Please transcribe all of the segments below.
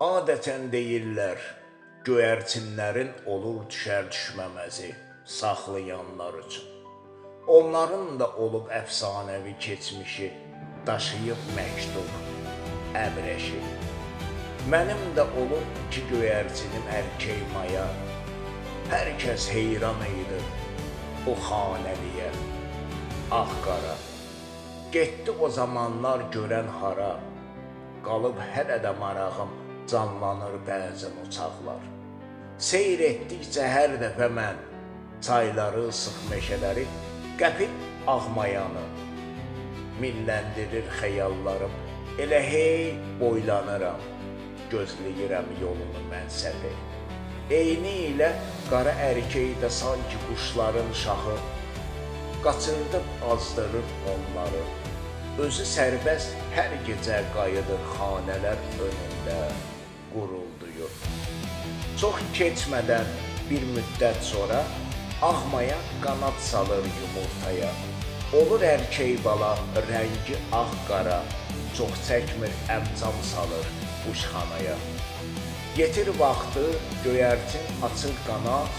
Adətən deyirlər, göyərçinlərin olur düşər-düşməməzi saxlayanlar üçün. Onların da olub əfsanəvi keçmişi, daşıyıb məktub, əbrəşi. Mənim də olub ki, göyərçinim erkək maya, hər kəs heyran idi o xanəliyə, ağ-qara. Getdi o zamanlar görən hara, qalıb hələ də marağım, canlanır bəzən uçaqlar. Seyr etdikcə hər dəfə mən çayları, sıx meşələri, qəpib ağmayanı milləndirir xəyallarım. Elə hey boylanıram, gözləyirəm yolunu mən səfi. Eyni ilə qara erkək də sanki quşların şahı, qaçırdıb azdırır onları. Özü sərbəst hər gecə qayıdır xanələr önündə qurulduyur. Çox keçmədən bir müddət sonra ağmaya qanad salır yumurtaya. Olur erkək bala rəngi ağ-qara, çox çəkmir əmcam salır quşxanaya. Yetir vaxtı göyərçin açır qanad,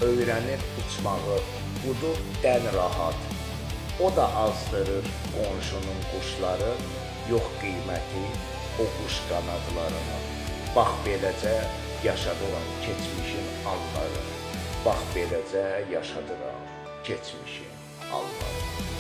öyrənir uçmağı, budur dən rahat. O da azdırır qonşunun quşları, yox qiyməti o quş qanadlarına. Bax beləcə yaşadıram keçmişin anları, bax beləcə yaşadıram keçmişin anları.